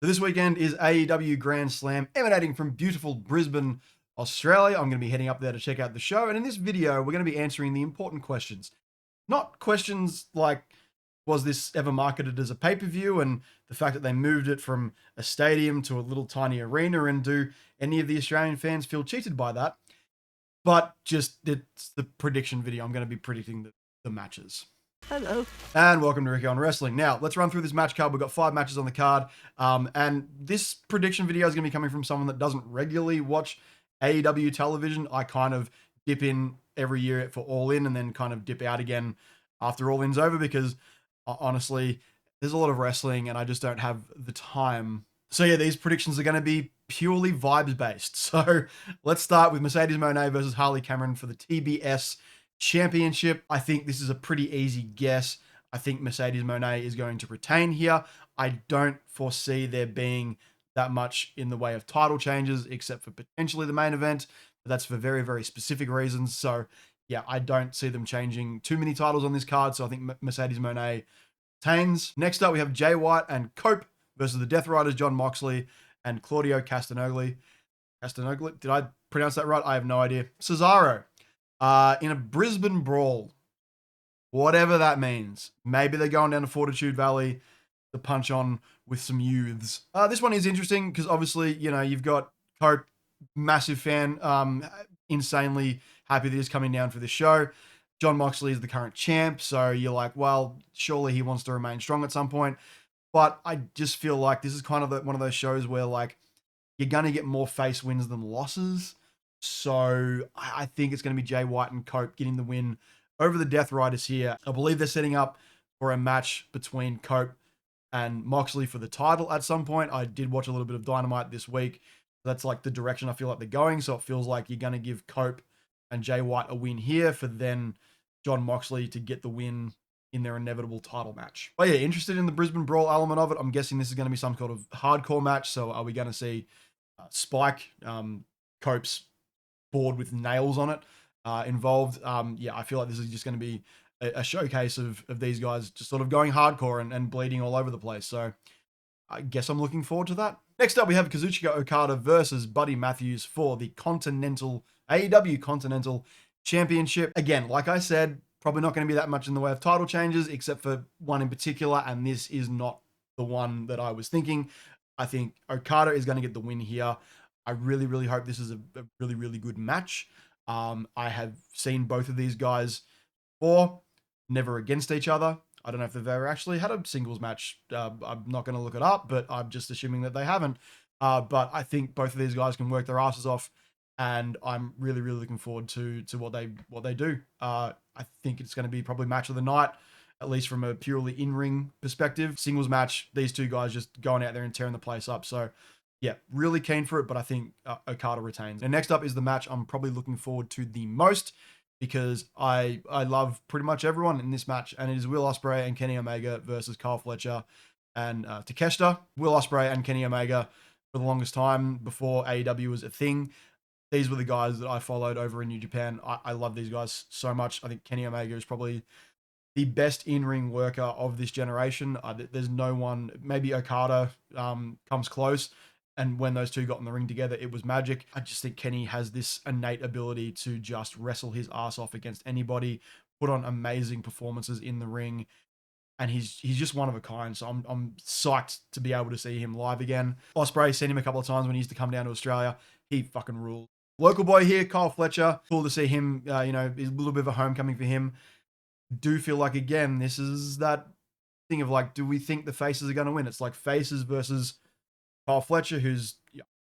So this weekend is AEW Grand Slam emanating from beautiful Brisbane, Australia. I'm going to be heading up there to check out the show. And in this video, we're going to be answering the important questions. Not questions like, was this ever marketed as a pay-per-view, and the fact that they moved it from a stadium to a little tiny arena, and do any of the Australian fans feel cheated by that? But just it's the prediction video. I'm going to be predicting the matches. Hello. And welcome to Ricky on Wrestling. Now, let's run through this match card. We've got 5 matches on the card. And this prediction video is going to be coming from someone that doesn't regularly watch AEW television. I kind of dip in every year for All In and then kind of dip out again after All In's over because honestly, there's a lot of wrestling and I just don't have the time. So yeah, these predictions are going to be purely vibes based. So let's start with Mercedes Moné versus Harley Cameron for the TBS Championship. I think this is a pretty easy guess. I think Mercedes Moné is going to retain here. I don't foresee there being that much in the way of title changes, except for potentially the main event. But that's for very, very specific reasons. So yeah, I don't see them changing too many titles on this card. So I think Mercedes Moné retains. Next up, we have Jay White and Cope versus the Death Riders, Jon Moxley and Claudio Castagnoli. Did I pronounce that right? I have no idea. Cesaro. In a Brisbane brawl, whatever that means. Maybe they're going down to Fortitude Valley to punch on with some youths. This one is interesting because obviously, you know, you've got Cope, massive fan, insanely happy that he's coming down for this show. Jon Moxley is the current champ, so you're like, well, surely he wants to remain strong at some point. But I just feel like this is kind of one of those shows where, like, you're going to get more face wins than losses. So I think it's going to be Jay White and Cope getting the win over the Death Riders here. I believe they're setting up for a match between Cope and Moxley for the title at some point. I did watch a little bit of Dynamite this week. That's like the direction I feel like they're going. So it feels like you're going to give Cope and Jay White a win here for then Jon Moxley to get the win in their inevitable title match. But yeah, interested in the Brisbane Brawl element of it. I'm guessing this is going to be some sort of hardcore match. So are we going to see Spike, Cope's board with nails on it, involved? Yeah, I feel like this is just going to be a showcase of these guys just sort of going hardcore and bleeding all over the place. So I guess I'm looking forward to that. Next up, we have Kazuchika Okada versus Buddy Matthews for the AEW Continental Championship. Again, like I said, probably not going to be that much in the way of title changes, except for one in particular, and this is not the one that I was thinking. I think Okada is going to get the win here. I really, really hope this is a really, really good match. I have seen both of these guys before, never against each other. I don't know if they've ever actually had a singles match. I'm not going to look it up, but I'm just assuming that they haven't. But I think both of these guys can work their asses off, and I'm really, really looking forward to what they do. I think it's going to be probably match of the night, at least from a purely in-ring perspective. Singles match, these two guys just going out there and tearing the place up. So yeah, really keen for it, but I think Okada retains. And next up is the match I'm probably looking forward to the most, because I love pretty much everyone in this match, and it is Will Ospreay and Kenny Omega versus Kyle Fletcher and Takeshita. Will Ospreay and Kenny Omega for the longest time before AEW was a thing. These were the guys that I followed over in New Japan. I love these guys so much. I think Kenny Omega is probably the best in-ring worker of this generation. There's no one, maybe Okada comes close. And when those two got in the ring together, it was magic. I just think Kenny has this innate ability to just wrestle his ass off against anybody, put on amazing performances in the ring, and he's just one of a kind. So I'm psyched to be able to see him live again. Ospreay, seen him a couple of times when he used to come down to Australia. He fucking rules. Local boy here, Kyle Fletcher. Cool to see him. You know, a little bit of a homecoming for him. Do feel like, again, this is that thing of like, do we think the faces are going to win? It's like faces versus Kyle Fletcher, who's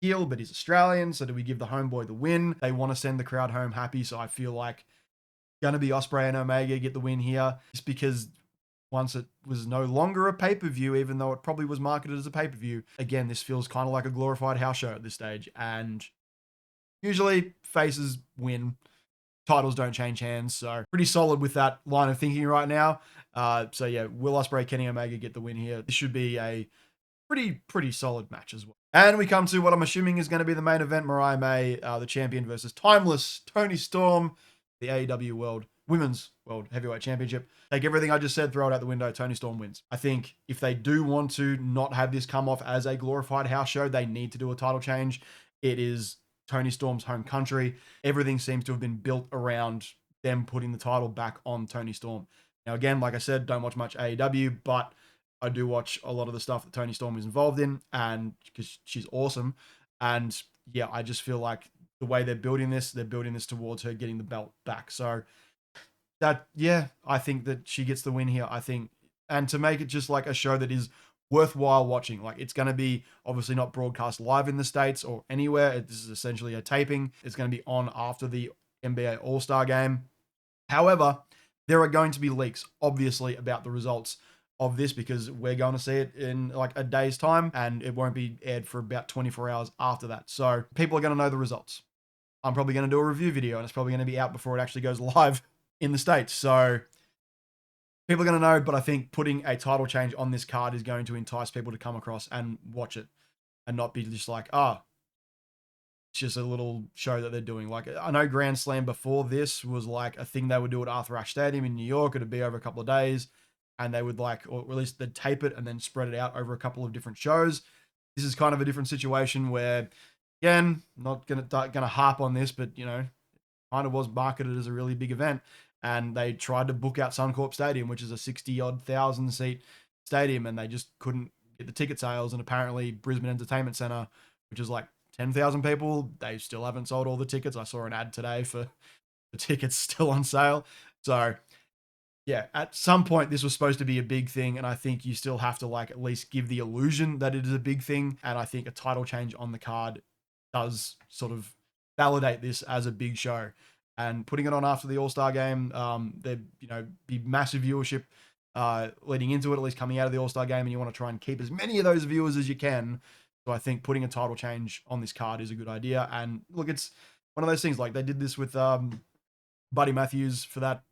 heel, but he's Australian. So do we give the homeboy the win? They want to send the crowd home happy. So I feel like going to be Ospreay and Omega get the win here, just because once it was no longer a pay-per-view, even though it probably was marketed as a pay-per-view, again, this feels kind of like a glorified house show at this stage. And usually faces win. Titles don't change hands. So pretty solid with that line of thinking right now. So yeah, Will Ospreay, Kenny Omega get the win here. This should be a pretty solid match as well. And we come to what I'm assuming is going to be the main event: Mariah May, the champion, versus Timeless Toni Storm, the AEW Women's World Heavyweight Championship. Take everything I just said, throw it out the window. Toni Storm wins. I think if they do want to not have this come off as a glorified house show, they need to do a title change. It is Toni Storm's home country. Everything seems to have been built around them putting the title back on Toni Storm. Now, again, like I said, don't watch much AEW, but I do watch a lot of the stuff that Toni Storm is involved in, and because she's awesome. And yeah, I just feel like the way they're building this towards her getting the belt back. So that, yeah, I think that she gets the win here. I think, and to make it just like a show that is worthwhile watching, like it's going to be obviously not broadcast live in the States or anywhere. This is essentially a taping. It's going to be on after the NBA All-Star game. However, there are going to be leaks, obviously, about the results of this because we're going to see it in like a day's time and it won't be aired for about 24 hours after that. So people are going to know the results. I'm probably going to do a review video and it's probably going to be out before it actually goes live in the States. So people are going to know, but I think putting a title change on this card is going to entice people to come across and watch it and not be just like, it's just a little show that they're doing. Like, I know Grand Slam before this was like a thing they would do at Arthur Ashe Stadium in New York. It'd be over a couple of days and they would like, or at least they'd tape it and then spread it out over a couple of different shows. This is kind of a different situation where, again, not gonna harp on this, but you know, kind of was marketed as a really big event, and they tried to book out Suncorp Stadium, which is a 60-odd thousand seat stadium, and they just couldn't get the ticket sales. And apparently, Brisbane Entertainment Centre, which is like 10,000 people, they still haven't sold all the tickets. I saw an ad today for the tickets still on sale. So yeah, at some point this was supposed to be a big thing, and I think you still have to like at least give the illusion that it is a big thing. And I think a title change on the card does sort of validate this as a big show. And putting it on after the All-Star game, there'd be massive viewership leading into it, at least coming out of the All-Star game, and you want to try and keep as many of those viewers as you can. So I think putting a title change on this card is a good idea. And look, it's one of those things like they did this with Buddy Matthews for that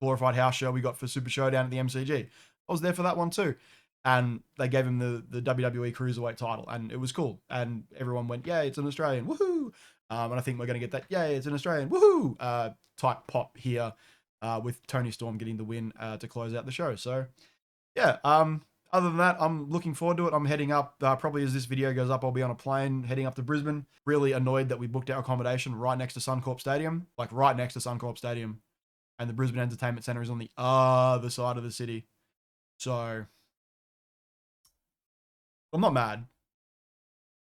glorified house show we got for Super Showdown at the MCG. I was there for that one too. And they gave him the WWE Cruiserweight title, and it was cool. And everyone went, yeah, it's an Australian, woohoo! And I think we're going to get that, yeah, it's an Australian, woohoo! Type pop here with Toni Storm getting the win to close out the show. So, yeah, other than that, I'm looking forward to it. I'm heading up, probably as this video goes up, I'll be on a plane heading up to Brisbane. Really annoyed that we booked our accommodation right next to Suncorp Stadium, like right next to Suncorp Stadium. And the Brisbane Entertainment Centre is on the other side of the city. So I'm not mad.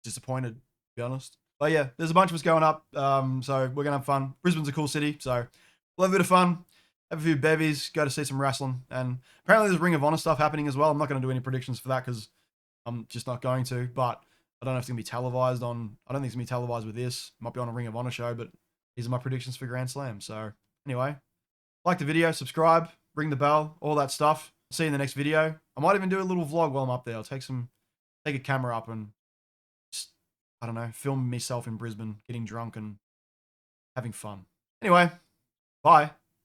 Disappointed, to be honest. But yeah, there's a bunch of us going up. So we're going to have fun. Brisbane's a cool city. So we'll have a bit of fun. Have a few bevies. Go to see some wrestling. And apparently there's Ring of Honor stuff happening as well. I'm not going to do any predictions for that because I'm just not going to. But I don't know if it's going to be televised on... I don't think it's going to be televised with this. Might be on a Ring of Honor show. But these are my predictions for Grand Slam. So anyway... like the video, subscribe, ring the bell, all that stuff. See you in the next video. I might even do a little vlog while I'm up there. I'll take a camera up and just, I don't know, film myself in Brisbane, getting drunk and having fun. Anyway, bye.